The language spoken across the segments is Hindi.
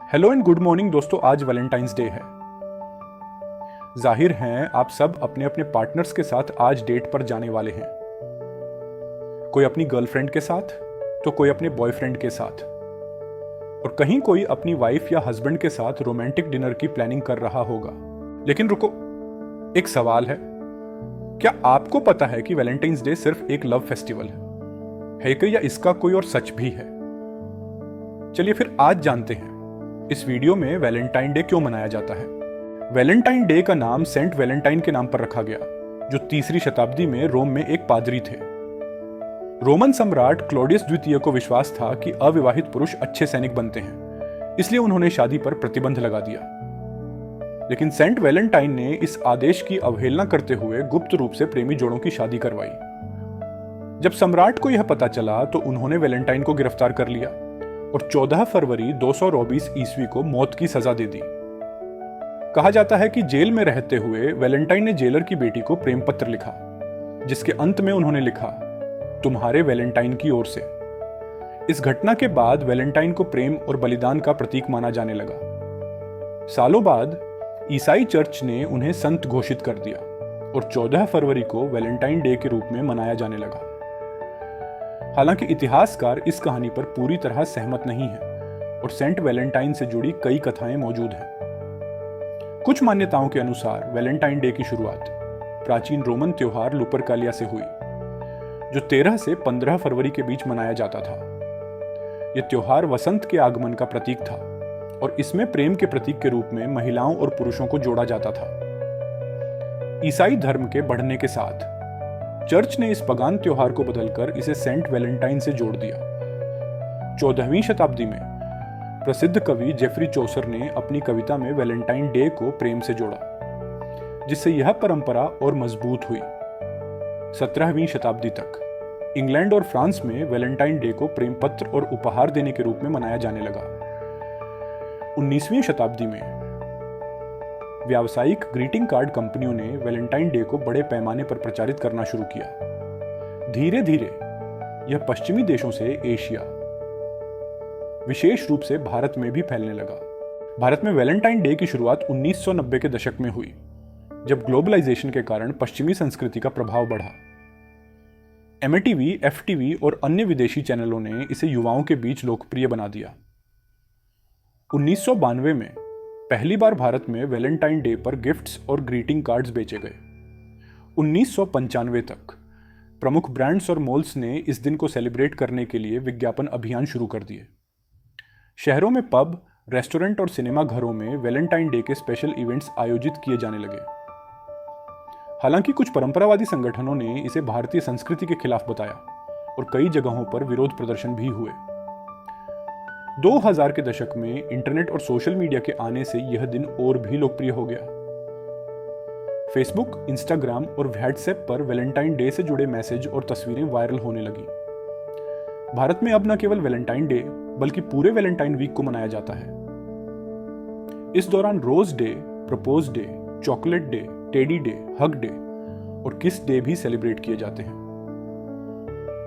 हेलो एंड गुड मॉर्निंग दोस्तों। आज वैलेंटाइंस डे है। जाहिर है आप सब अपने अपने पार्टनर्स के साथ आज डेट पर जाने वाले हैं। कोई अपनी गर्लफ्रेंड के साथ तो कोई अपने बॉयफ्रेंड के साथ और कहीं कोई अपनी वाइफ या हस्बैंड के साथ रोमांटिक डिनर की प्लानिंग कर रहा होगा। लेकिन रुको, एक सवाल है, क्या आपको पता है कि वैलेंटाइंस डे सिर्फ एक लव फेस्टिवल है कि या इसका कोई और सच भी है? चलिए फिर आज जानते हैं इस वीडियो में वैलेंटाइन डे क्यों मनाया जाता है। वैलेंटाइन डे का नाम सेंट वैलेंटाइन के नाम पर रखा गया, जो तीसरी शताब्दी में रोम में एक पादरी थे। रोमन सम्राट क्लॉडियस द्वितीय को विश्वास था कि अविवाहित पुरुष अच्छे सैनिक बनते हैं, इसलिए उन्होंने शादी पर प्रतिबंध लगा दिया। लेकिन सेंट वैलेंटाइन ने इस आदेश की अवहेलना करते हुए गुप्त रूप से प्रेमी जोड़ों की शादी करवाई। जब सम्राट को यह पता चला तो उन्होंने वैलेंटाइन को गिरफ्तार कर लिया और 14 फरवरी 224 ईस्वी को मौत की सजा दे दी। कहा जाता है कि जेल में रहते हुए वैलेंटाइन ने जेलर की बेटी को प्रेम पत्र लिखा, जिसके अंत में उन्होंने लिखा, तुम्हारे वैलेंटाइन की ओर से। इस घटना के बाद वैलेंटाइन को प्रेम और बलिदान का प्रतीक माना जाने लगा। सालों बाद ईसाई चर्च ने उन्हें संत घोषित कर दिया और 14 फरवरी को वैलेंटाइन डे के रूप में मनाया जाने लगा। हालांकि इतिहासकार इस कहानी पर पूरी तरह सहमत नहीं है और सेंट वैलेंटाइन से जुड़ी कई कथाएं मौजूद हैं। कुछ मान्यताओं के अनुसार वैलेंटाइन डे की शुरुआत प्राचीन रोमन त्योहार लुपरकालिया से हुई, जो 13 से 15 फरवरी के बीच मनाया जाता था। यह त्योहार वसंत के आगमन का प्रतीक था और इसमें प्रेम के प्रतीक के रूप में महिलाओं और पुरुषों को जोड़ा जाता था। ईसाई धर्म के बढ़ने के साथ चर्च ने इस पगान त्योहार को बदलकर इसे सेंट वैलेंटाइन से जोड़ दिया। 14वीं शताब्दी में प्रसिद्ध कवि जेफरी चौसर ने अपनी कविता में वैलेंटाइन डे को प्रेम से जोड़ा, जिससे यह परंपरा और मजबूत हुई। 17वीं शताब्दी तक इंग्लैंड और फ्रांस में वैलेंटाइन डे को प्रेम पत्र और उपहार देने के रूप में मनाया जाने लगा। 19वीं शताब्दी में व्यावसायिक ग्रीटिंग कार्ड कंपनियों ने वैलेंटाइन डे को बड़े पैमाने पर प्रचारित करना शुरू किया। धीरे धीरे यह पश्चिमी देशों से एशिया, विशेष रूप से भारत में भी फैलने लगा। भारत में वैलेंटाइन डे की शुरुआत 1990 के दशक में हुई, जब ग्लोबलाइजेशन के कारण पश्चिमी संस्कृति का प्रभाव बढ़ा। एमटीवी, एफटीवी और अन्य विदेशी चैनलों ने इसे युवाओं के बीच लोकप्रिय बना दिया। 1992 में पहली बार भारत में वैलेंटाइन डे पर गिफ्ट्स और ग्रीटिंग कार्ड्स बेचे गए। 1995 तक प्रमुख ब्रांड्स और मॉल्स ने इस दिन को सेलिब्रेट करने के लिए विज्ञापन अभियान शुरू कर दिए। शहरों में पब, रेस्टोरेंट और सिनेमा घरों में वैलेंटाइन डे के स्पेशल इवेंट्स आयोजित किए जाने लगे। हालांकि कुछ परंपरावादी संगठनों ने इसे भारतीय संस्कृति के खिलाफ बताया और कई जगहों पर विरोध प्रदर्शन भी हुए। 2000 के दशक में इंटरनेट और सोशल मीडिया के आने से यह दिन और भी लोकप्रिय हो गया। फेसबुक, इंस्टाग्राम और व्हाट्सएप पर वैलेंटाइन डे से जुड़े मैसेज और तस्वीरें वायरल होने लगी। भारत में अब न केवल वैलेंटाइन डे बल्कि पूरे वैलेंटाइन वीक को मनाया जाता है। इस दौरान rose day, propose day, chocolate day, teddy day, hug day और किस डे भी सेलिब्रेट किए जाते हैं।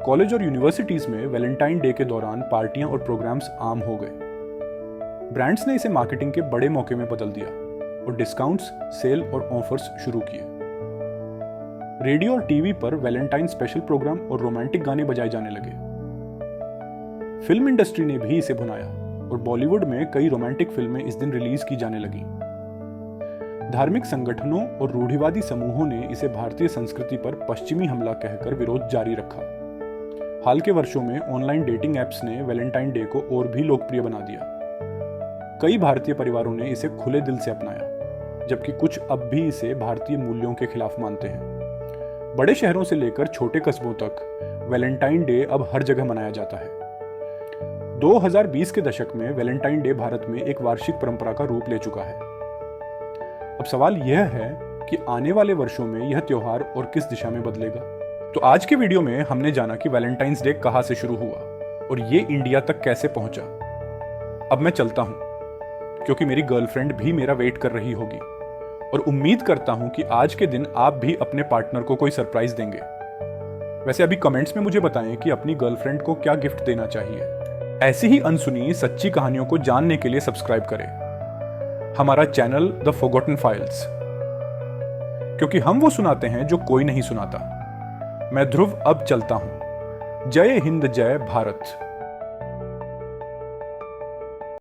कॉलेज और यूनिवर्सिटीज में वैलेंटाइन डे के दौरान पार्टियां और प्रोग्राम्स आम हो गए। ब्रांड्स ने इसे मार्केटिंग के बड़े मौके में बदल दिया और डिस्काउंट्स, सेल और ऑफर्स शुरू किए। रेडियो और टीवी पर वैलेंटाइन स्पेशल प्रोग्राम और रोमांटिक गाने बजाए जाने लगे। फिल्म इंडस्ट्री ने भी इसे भुनाया और बॉलीवुड में कई रोमांटिक फिल्में इस दिन रिलीज की जाने लगी। धार्मिक संगठनों और रूढ़िवादी समूहों ने इसे भारतीय संस्कृति पर पश्चिमी हमला कहकर विरोध जारी रखा। हाल के वर्षों में ऑनलाइन डेटिंग एप्स ने वैलेंटाइन डे को और भी लोकप्रिय बना दिया। कई भारतीय परिवारों ने इसे खुले दिल से अपनाया, जबकि कुछ अब भी इसे भारतीय मूल्यों के खिलाफ मानते हैं। बड़े शहरों से लेकर छोटे कस्बों तक वैलेंटाइन डे अब हर जगह मनाया जाता है। 2020 के दशक में वैलेंटाइन डे भारत में एक वार्षिक परंपरा का रूप ले चुका है। अब सवाल यह है कि आने वाले वर्षों में यह त्योहार और किस दिशा में बदलेगा। तो आज के वीडियो में हमने जाना कि वैलेंटाइंस डे कहां से शुरू हुआ और ये इंडिया तक कैसे पहुंचा। अब मैं चलता हूं, क्योंकि मेरी गर्लफ्रेंड भी मेरा वेट कर रही होगी और उम्मीद करता हूं कि आज के दिन आप भी अपने पार्टनर को कोई सरप्राइज देंगे। वैसे अभी कमेंट्स में मुझे बताएं कि अपनी गर्लफ्रेंड को क्या गिफ्ट देना चाहिए। ऐसी ही अनसुनी सच्ची कहानियों को जानने के लिए सब्सक्राइब करें हमारा चैनल द फॉरगॉटन फाइल्स, क्योंकि हम वो सुनाते हैं जो कोई नहीं सुनाता। मैं ध्रुव अब चलता हूं। जय हिंद, जय भारत।